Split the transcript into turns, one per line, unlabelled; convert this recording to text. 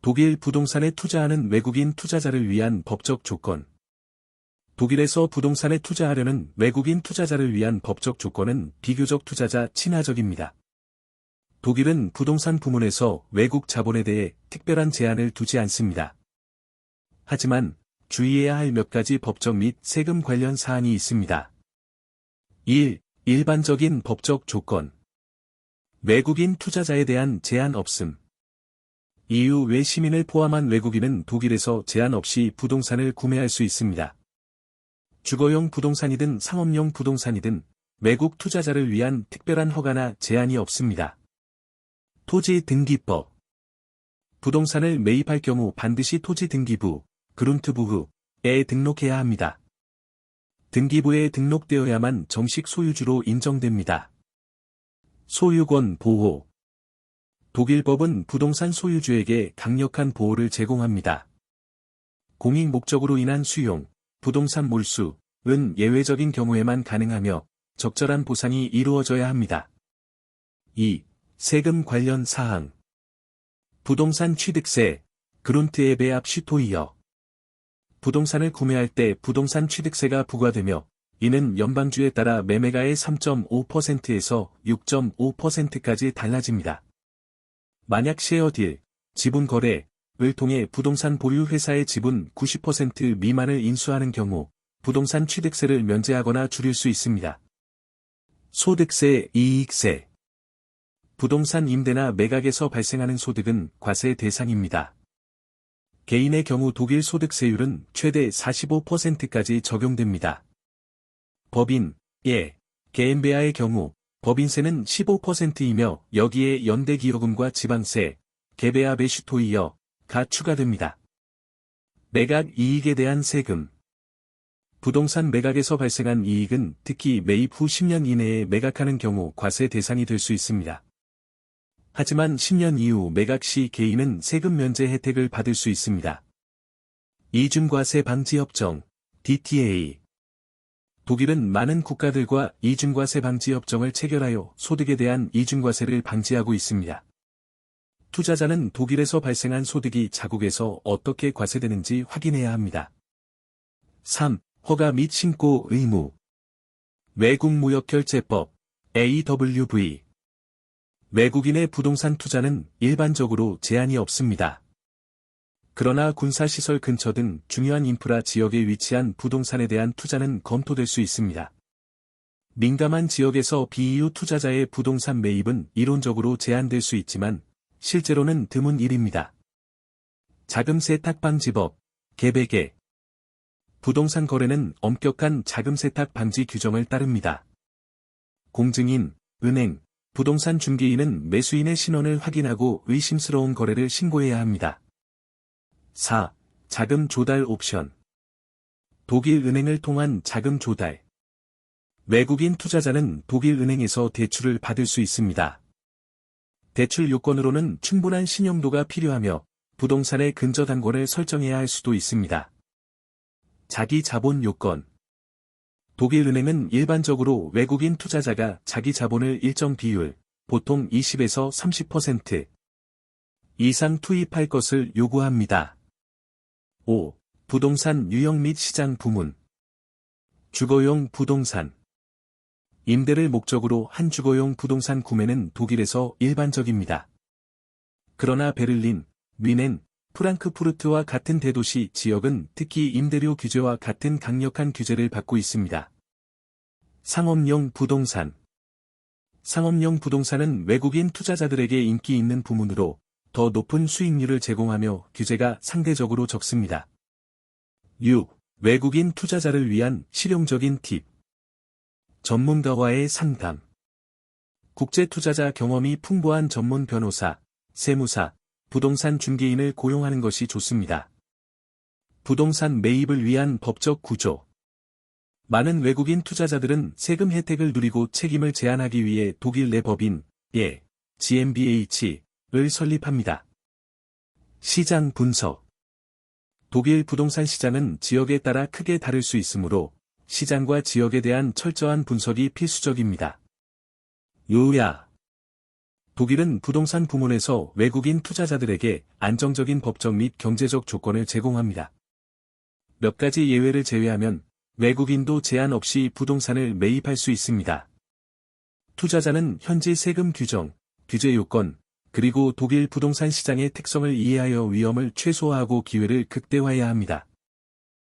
독일 부동산에 투자하는 외국인 투자자를 위한 법적 조건. 독일에서 부동산에 투자하려는 외국인 투자자를 위한 법적 조건은 비교적 투자자 친화적입니다. 독일은 부동산 부문에서 외국 자본에 대해 특별한 제한을 두지 않습니다. 하지만 주의해야 할 몇 가지 법적 및 세금 관련 사항이 있습니다. 1. 일반적인 법적 조건. 외국인 투자자에 대한 제한 없음. EU 외 시민을 포함한 외국인은 독일에서 제한 없이 부동산을 구매할 수 있습니다. 주거용 부동산이든 상업용 부동산이든 외국 투자자를 위한 특별한 허가나 제한이 없습니다. 토지 등기법. 부동산을 매입할 경우 반드시 토지 등기부, 그룬트부흐에 등록해야 합니다. 등기부에 등록되어야만 정식 소유주로 인정됩니다. 소유권 보호. 독일법은 부동산 소유주에게 강력한 보호를 제공합니다. 공익 목적으로 인한 수용, 부동산 몰수은 예외적인 경우에만 가능하며 적절한 보상이 이루어져야 합니다. 2. 세금 관련 사항. 부동산 취득세, 그룬트에베압 슈토이어. 부동산을 구매할 때 부동산 취득세가 부과되며 이는 연방주에 따라 매매가의 3.5%에서 6.5%까지 달라집니다. 만약 쉐어딜, 지분 거래를 통해 부동산 보유 회사의 지분 90% 미만을 인수하는 경우 부동산 취득세를 면제하거나 줄일 수 있습니다. 소득세, 이익세. 부동산 임대나 매각에서 발생하는 소득은 과세 대상입니다. 개인의 경우 독일 소득세율은 최대 45%까지 적용됩니다. 법인, GmbH의 경우 법인세는 15%이며 여기에 연대기여금과 지방세, 게베아베슈토이어가 추가됩니다. 매각 이익에 대한 세금. 부동산 매각에서 발생한 이익은 특히 매입 후 10년 이내에 매각하는 경우 과세 대상이 될 수 있습니다. 하지만 10년 이후 매각 시 개인은 세금 면제 혜택을 받을 수 있습니다. 이중과세 방지협정, DTA. 독일은 많은 국가들과 이중과세 방지 협정을 체결하여 소득에 대한 이중과세를 방지하고 있습니다. 투자자는 독일에서 발생한 소득이 자국에서 어떻게 과세되는지 확인해야 합니다. 3. 허가 및 신고 의무. 외국무역결제법, AWV. 외국인의 부동산 투자는 일반적으로 제한이 없습니다. 그러나 군사시설 근처 등 중요한 인프라 지역에 위치한 부동산에 대한 투자는 검토될 수 있습니다. 민감한 지역에서 비EU 투자자의 부동산 매입은 이론적으로 제한될 수 있지만 실제로는 드문 일입니다. 자금세탁방지법, 개베게. 부동산 거래는 엄격한 자금세탁 방지 규정을 따릅니다. 공증인, 은행, 부동산 중개인은 매수인의 신원을 확인하고 의심스러운 거래를 신고해야 합니다. 4. 자금 조달 옵션. 독일 은행을 통한 자금 조달. 외국인 투자자는 독일 은행에서 대출을 받을 수 있습니다. 대출 요건으로는 충분한 신용도가 필요하며 부동산의 근저당권을 설정해야 할 수도 있습니다. 자기 자본 요건. 독일 은행은 일반적으로 외국인 투자자가 자기 자본을 일정 비율, 보통 20에서 30% 이상 투입할 것을 요구합니다. 5. 부동산 유형 및 시장 부문. 주거용 부동산. 임대를 목적으로 한 주거용 부동산 구매는 독일에서 일반적입니다. 그러나 베를린, 뮌헨, 프랑크푸르트와 같은 대도시 지역은 특히 임대료 규제와 같은 강력한 규제를 받고 있습니다. 상업용 부동산. 상업용 부동산은 외국인 투자자들에게 인기 있는 부문으로 더 높은 수익률을 제공하며 규제가 상대적으로 적습니다. 6. 외국인 투자자를 위한 실용적인 팁. 전문가와의 상담. 국제 투자자 경험이 풍부한 전문 변호사, 세무사, 부동산 중개인을 고용하는 것이 좋습니다. 부동산 매입을 위한 법적 구조. 많은 외국인 투자자들은 세금 혜택을 누리고 책임을 제한하기 위해 독일 내 법인, GmbH를 설립합니다. 시장 분석. 독일 부동산 시장은 지역에 따라 크게 다를 수 있으므로 시장과 지역에 대한 철저한 분석이 필수적입니다. 요약. 독일은 부동산 부문에서 외국인 투자자들에게 안정적인 법적 및 경제적 조건을 제공합니다. 몇 가지 예외를 제외하면 외국인도 제한 없이 부동산을 매입할 수 있습니다. 투자자는 현지 세금 규정, 규제 요건, 그리고 독일 부동산 시장의 특성을 이해하여 위험을 최소화하고 기회를 극대화해야 합니다.